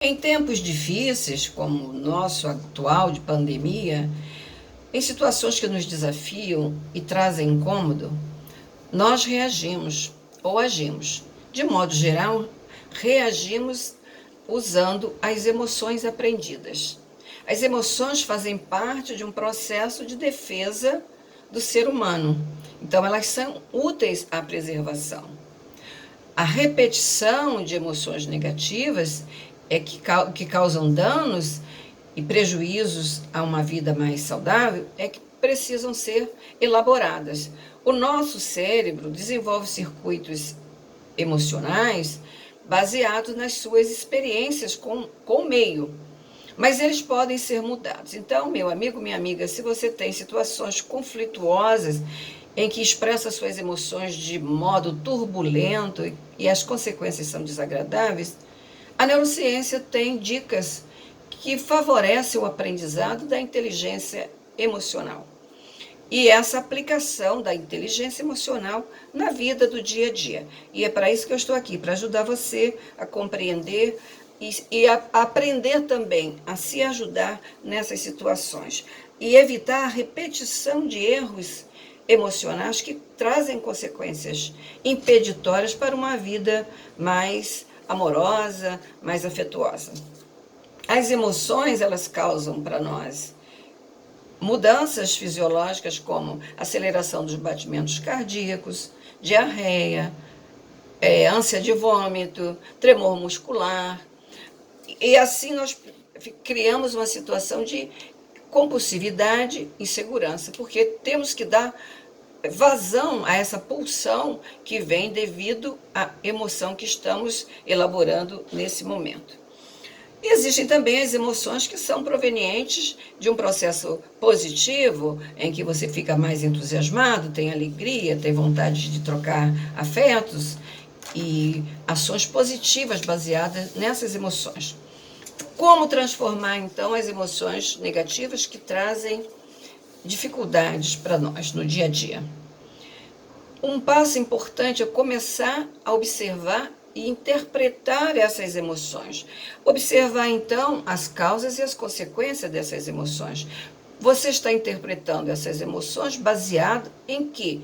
Em tempos difíceis, como o nosso atual de pandemia, em situações que nos desafiam e trazem incômodo, nós reagimos ou agimos. De modo geral, reagimos usando as emoções aprendidas. As emoções fazem parte de um processo de defesa do ser humano, então elas são úteis à preservação. A repetição de emoções negativas é que causam danos e prejuízos a uma vida mais saudável é que precisam ser elaboradas. O nosso cérebro desenvolve circuitos emocionais baseados nas suas experiências com o meio, mas eles podem ser mudados. Então, meu amigo, minha amiga, se você tem situações conflituosas em que expressa suas emoções de modo turbulento e as consequências são desagradáveis, a neurociência tem dicas que favorecem o aprendizado da inteligência emocional. E essa aplicação da inteligência emocional na vida do dia a dia. E é para isso que eu estou aqui, para ajudar você a compreender e a aprender também a se ajudar nessas situações. E evitar a repetição de erros emocionais que trazem consequências impeditórias para uma vida mais amorosa, mais afetuosa. As emoções, elas causam para nós mudanças fisiológicas como aceleração dos batimentos cardíacos, diarreia, ânsia de vômito, tremor muscular. E assim nós criamos uma situação de compulsividade e insegurança, porque temos que dar vazão a essa pulsão que vem devido à emoção que estamos elaborando nesse momento. E existem também as emoções que são provenientes de um processo positivo, em que você fica mais entusiasmado, tem alegria, tem vontade de trocar afetos e ações positivas baseadas nessas emoções. Como transformar, então, as emoções negativas que trazem dificuldades para nós no dia a dia? Um passo importante é começar a observar e interpretar essas emoções. Observar, então, as causas e as consequências dessas emoções. Você está interpretando essas emoções baseado em quê?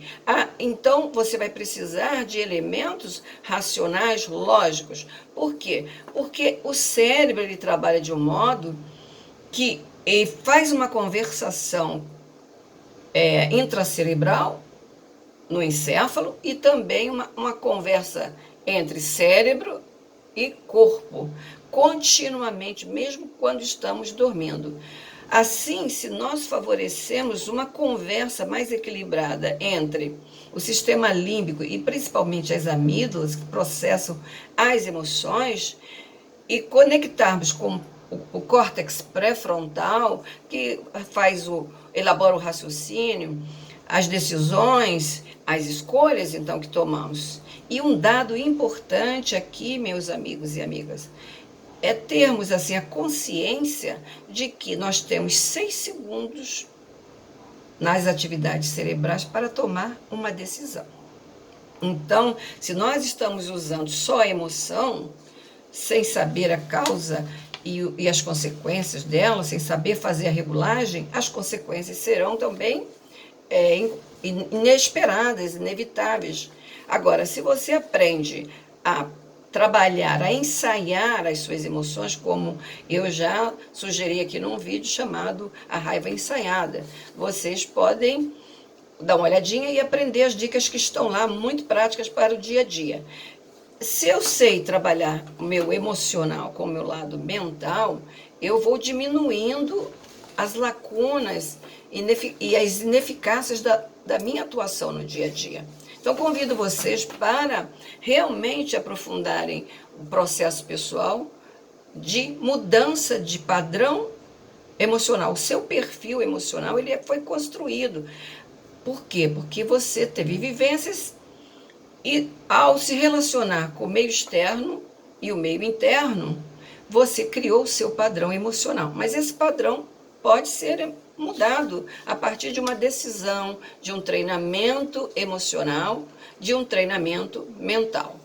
Então, você vai precisar de elementos racionais, lógicos. Por quê? Porque o cérebro ele trabalha de um modo que ele faz uma conversação intracerebral no encéfalo e também uma conversa entre cérebro e corpo, continuamente, mesmo quando estamos dormindo. Assim, se nós favorecemos uma conversa mais equilibrada entre o sistema límbico e principalmente as amígdalas, que processam as emoções, e conectarmos com o córtex pré-frontal, que elabora o raciocínio, as decisões, as escolhas, então, que tomamos. E um dado importante aqui, meus amigos e amigas, é termos, assim, a consciência de que nós temos 6 segundos nas atividades cerebrais para tomar uma decisão. Então, se nós estamos usando só a emoção, sem saber a causa e as consequências dela, sem saber fazer a regulagem, as consequências serão também inesperadas, inevitáveis. Agora, se você aprende a trabalhar, a ensaiar as suas emoções, como eu já sugeri aqui num vídeo chamado A Raiva Ensaiada, vocês podem dar uma olhadinha e aprender as dicas que estão lá, muito práticas para o dia a dia. Se eu sei trabalhar o meu emocional com o meu lado mental, eu vou diminuindo as lacunas e as ineficácias da minha atuação no dia a dia. Então, convido vocês para realmente aprofundarem o processo pessoal de mudança de padrão emocional. O seu perfil emocional ele foi construído. Por quê? Porque você teve vivências e, ao se relacionar com o meio externo e o meio interno, você criou o seu padrão emocional. Mas esse padrão pode ser mudado a partir de uma decisão, de um treinamento emocional, de um treinamento mental.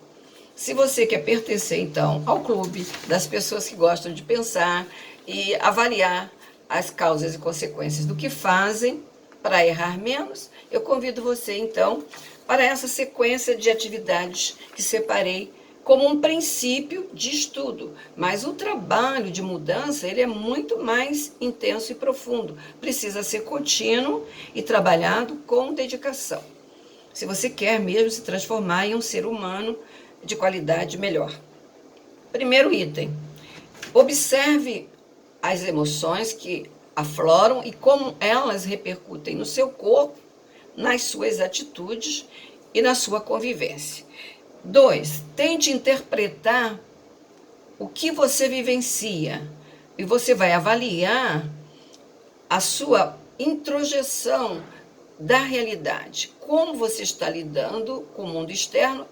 Se você quer pertencer, então, ao clube das pessoas que gostam de pensar e avaliar as causas e consequências do que fazem para errar menos, eu convido você, então, para essa sequência de atividades que separei como um princípio de estudo. Mas o trabalho de mudança, ele é muito mais intenso e profundo. Precisa ser contínuo e trabalhado com dedicação, se você quer mesmo se transformar em um ser humano de qualidade melhor. Primeiro item: observe as emoções que afloram e como elas repercutem no seu corpo, nas suas atitudes e na sua convivência. 2. Tente interpretar o que você vivencia e você vai avaliar a sua introjeção da realidade, como você está lidando com o mundo externo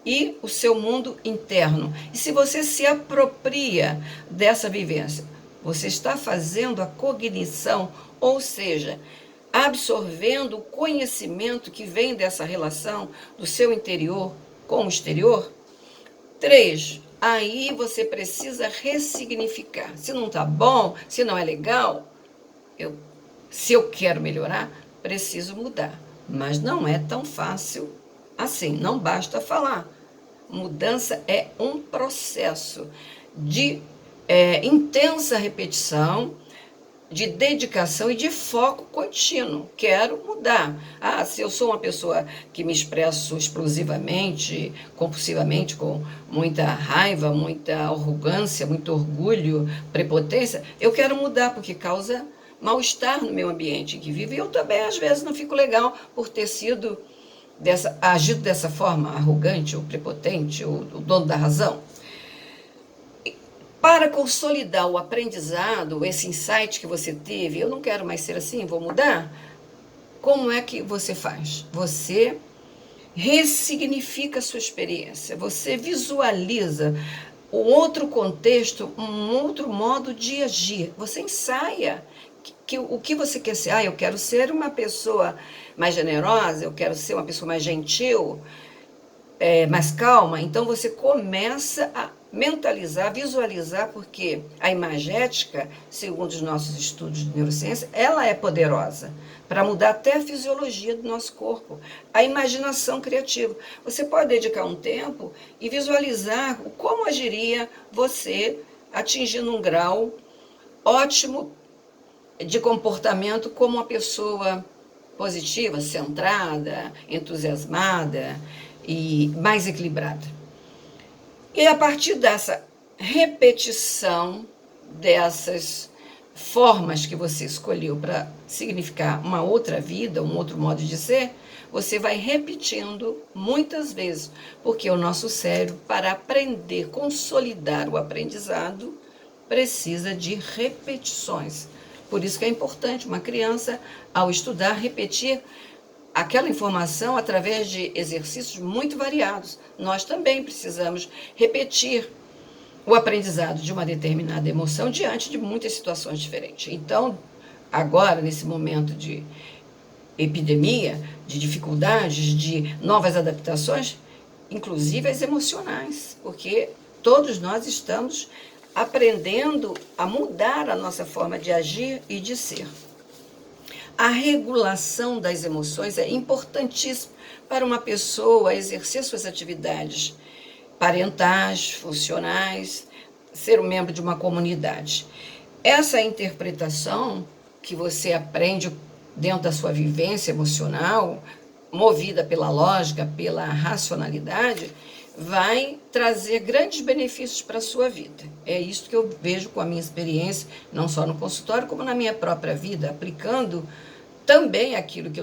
e o seu mundo interno. E se você se apropria dessa vivência, você está fazendo a cognição, ou seja, absorvendo o conhecimento que vem dessa relação do seu interior com o exterior. 3. Aí você precisa ressignificar. Se não está bom, se não é legal, se eu quero melhorar, preciso mudar. Mas não é tão fácil assim, não basta falar. Mudança é um processo de intensa repetição, de dedicação e de foco contínuo. Quero mudar. Se eu sou uma pessoa que me expresso explosivamente, compulsivamente, com muita raiva, muita arrogância, muito orgulho, prepotência, eu quero mudar porque causa mal-estar no meu ambiente em que vivo. E eu também, às vezes, não fico legal por ter sido agido dessa forma, arrogante ou prepotente, ou o dono da razão. Para consolidar o aprendizado, esse insight que você teve, eu não quero mais ser assim, vou mudar. Como é que você faz? Você ressignifica a sua experiência, você visualiza um outro contexto, um outro modo de agir. Você ensaia o que você quer ser. Eu quero ser uma pessoa mais generosa, eu quero ser uma pessoa mais gentil, mais calma. Então você começa a mentalizar, visualizar, porque a imagética, segundo os nossos estudos de neurociência, ela é poderosa para mudar até a fisiologia do nosso corpo, a imaginação criativa. Você pode dedicar um tempo e visualizar como agiria você atingindo um grau ótimo de comportamento como uma pessoa positiva, centrada, entusiasmada e mais equilibrada. E a partir dessa repetição dessas formas que você escolheu para significar uma outra vida, um outro modo de ser, você vai repetindo muitas vezes, porque o nosso cérebro, para aprender, consolidar o aprendizado, precisa de repetições. Por isso que é importante uma criança, ao estudar, repetir aquela informação através de exercícios muito variados. Nós também precisamos repetir o aprendizado de uma determinada emoção diante de muitas situações diferentes. Então, agora, nesse momento de epidemia, de dificuldades, de novas adaptações, inclusive as emocionais, porque todos nós estamos aprendendo a mudar a nossa forma de agir e de ser. A regulação das emoções é importantíssima para uma pessoa exercer suas atividades parentais, funcionais, ser um membro de uma comunidade. Essa interpretação que você aprende dentro da sua vivência emocional, movida pela lógica, pela racionalidade, vai trazer grandes benefícios para a sua vida. É isso que eu vejo com a minha experiência, não só no consultório, como na minha própria vida, aplicando também aquilo que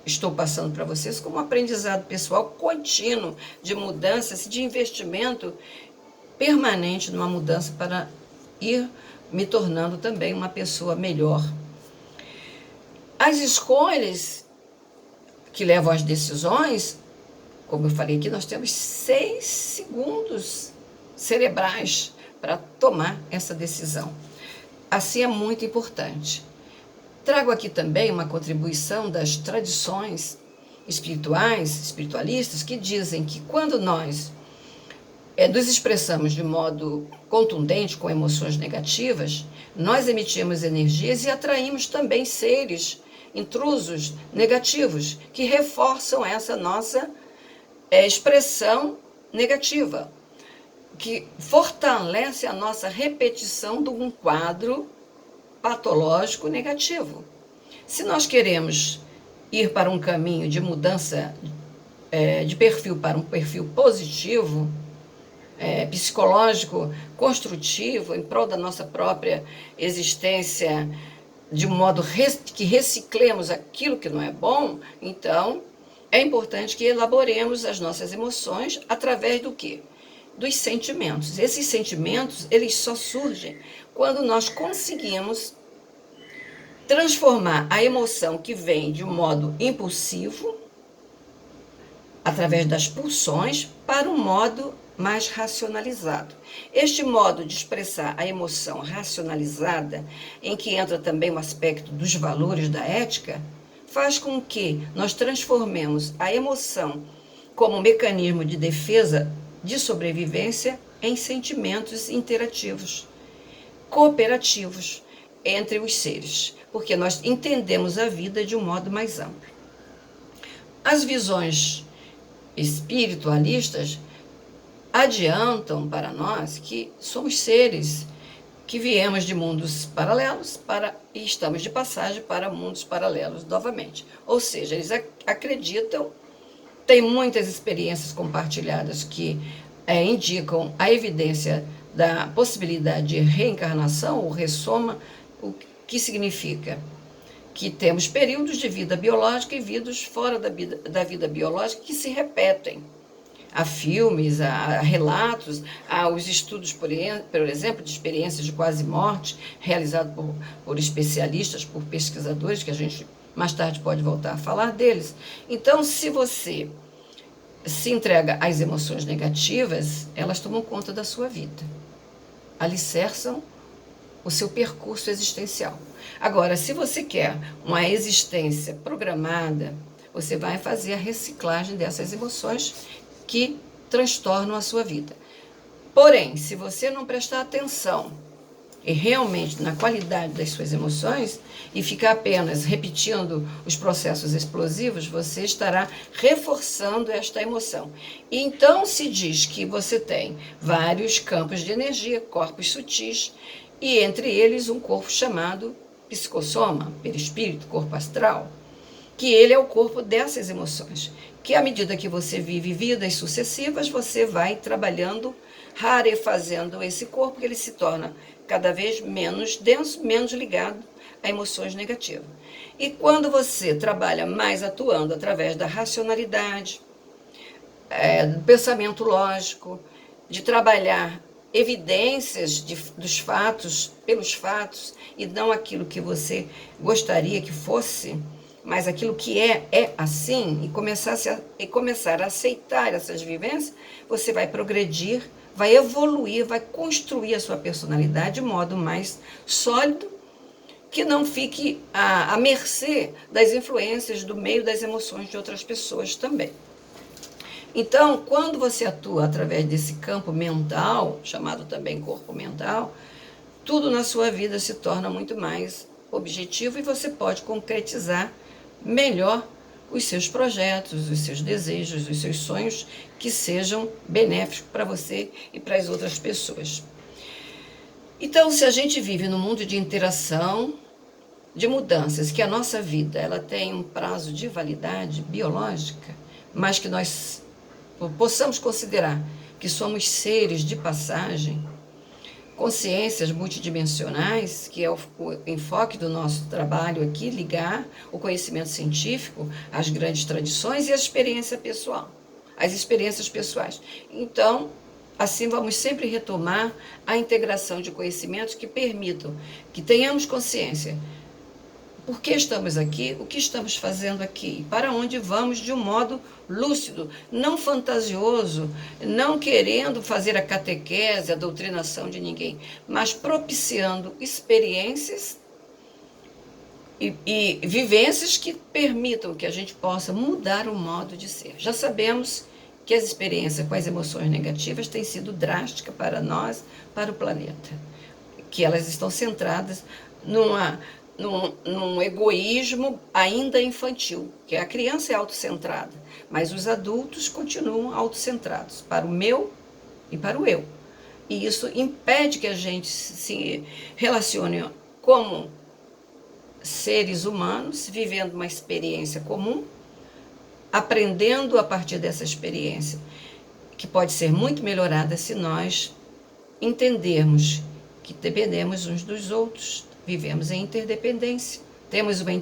estou passando para vocês como um aprendizado pessoal contínuo de mudanças, de investimento permanente numa mudança para ir me tornando também uma pessoa melhor. As escolhas que levam às decisões, como eu falei aqui, nós temos 6 segundos cerebrais para tomar essa decisão. Assim é muito importante. Trago aqui também uma contribuição das tradições espirituais, espiritualistas, que dizem que quando nós nos expressamos de modo contundente com emoções negativas, nós emitimos energias e atraímos também seres intrusos negativos que reforçam essa nossa expressão negativa, que fortalece a nossa repetição de um quadro patológico negativo. Se nós queremos ir para um caminho de mudança de perfil para um perfil positivo, psicológico, construtivo, em prol da nossa própria existência, de um modo que reciclemos aquilo que não é bom, então é importante que elaboremos as nossas emoções através do quê? Dos sentimentos. Esses sentimentos, eles só surgem quando nós conseguimos transformar a emoção que vem de um modo impulsivo, através das pulsões, para um modo mais racionalizado. Este modo de expressar a emoção racionalizada, em que entra também o aspecto dos valores da ética, faz com que nós transformemos a emoção como mecanismo de defesa, de sobrevivência, em sentimentos interativos, cooperativos entre os seres, porque nós entendemos a vida de um modo mais amplo. As visões espiritualistas adiantam para nós que somos seres que viemos de mundos paralelos e estamos de passagem para mundos paralelos novamente. Ou seja, eles acreditam, têm muitas experiências compartilhadas que indicam a evidência da possibilidade de reencarnação ou ressoma, o que significa que temos períodos de vida biológica e vidas fora da vida biológica que se repetem. Há filmes, há relatos, há os estudos, por exemplo, de experiências de quase morte, realizados por especialistas, por pesquisadores, que a gente mais tarde pode voltar a falar deles. Então, se você se entrega às emoções negativas, elas tomam conta da sua vida, alicerçam o seu percurso existencial. Agora, se você quer uma existência programada, você vai fazer a reciclagem dessas emoções que transtornam a sua vida. Porém, se você não prestar atenção e realmente na qualidade das suas emoções e ficar apenas repetindo os processos explosivos, você estará reforçando esta emoção. E então se diz que você tem vários campos de energia, corpos sutis, e entre eles um corpo chamado psicossoma, perispírito, corpo astral, que ele é o corpo dessas emoções, que à medida que você vive vidas sucessivas, você vai trabalhando, rarefazendo esse corpo, que ele se torna cada vez menos denso, menos ligado a emoções negativas. E quando você trabalha mais atuando através da racionalidade, do pensamento lógico, de trabalhar evidências dos fatos, pelos fatos, e não aquilo que você gostaria que fosse, mas aquilo que é assim, e começar a aceitar essas vivências, você vai progredir, vai evoluir, vai construir a sua personalidade de modo mais sólido, que não fique à mercê das influências do meio das emoções de outras pessoas também. Então, quando você atua através desse campo mental, chamado também corpo mental, tudo na sua vida se torna muito mais objetivo e você pode concretizar melhor os seus projetos, os seus desejos, os seus sonhos, que sejam benéficos para você e para as outras pessoas. Então, se a gente vive num mundo de interação, de mudanças, que a nossa vida ela tem um prazo de validade biológica, mas que nós possamos considerar que somos seres de passagem, consciências multidimensionais, que é o enfoque do nosso trabalho aqui, ligar o conhecimento científico às grandes tradições e à experiência pessoal, às experiências pessoais. Então, assim vamos sempre retomar a integração de conhecimentos que permitam que tenhamos consciência por que estamos aqui, o que estamos fazendo aqui, para onde vamos de um modo lúcido, não fantasioso, não querendo fazer a catequese, a doutrinação de ninguém, mas propiciando experiências e vivências que permitam que a gente possa mudar o modo de ser. Já sabemos que as experiências com as emoções negativas têm sido drásticas para nós, para o planeta. Que elas estão centradas num egoísmo ainda infantil, que a criança é autocentrada, mas os adultos continuam autocentrados, para o meu e para o eu. E isso impede que a gente se relacione como seres humanos, vivendo uma experiência comum, aprendendo a partir dessa experiência, que pode ser muito melhorada se nós entendermos que dependemos uns dos outros, vivemos em interdependência, temos uma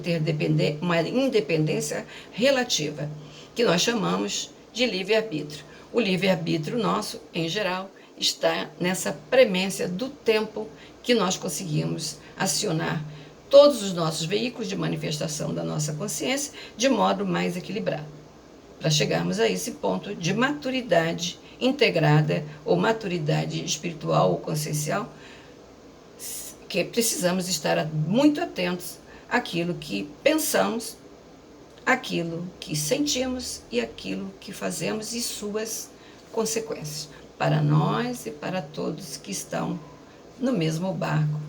independência relativa, que nós chamamos de livre-arbítrio. O livre-arbítrio nosso, em geral, está nessa premência do tempo que nós conseguimos acionar todos os nossos veículos de manifestação da nossa consciência de modo mais equilibrado, para chegarmos a esse ponto de maturidade integrada, ou maturidade espiritual ou consciencial, que precisamos estar muito atentos àquilo que pensamos, aquilo que sentimos e aquilo que fazemos e suas consequências, para nós e para todos que estão no mesmo barco,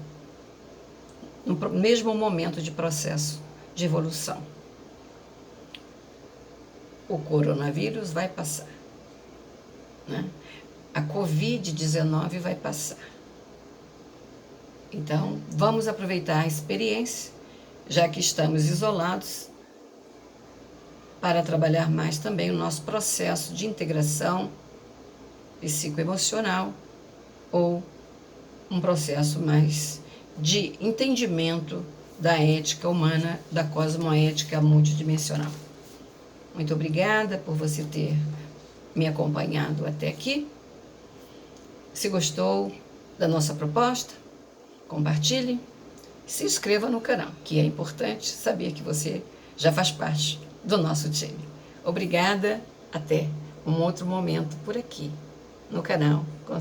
no mesmo momento de processo de evolução. O coronavírus vai passar, né? A Covid-19 vai passar. Então, vamos aproveitar a experiência, já que estamos isolados, para trabalhar mais também o nosso processo de integração psicoemocional, ou um processo mais de entendimento da ética humana, da cosmoética multidimensional. Muito obrigada por você ter me acompanhado até aqui. Se gostou da nossa proposta, compartilhe, se inscreva no canal, que é importante saber que você já faz parte do nosso time. Obrigada, até um outro momento por aqui no canal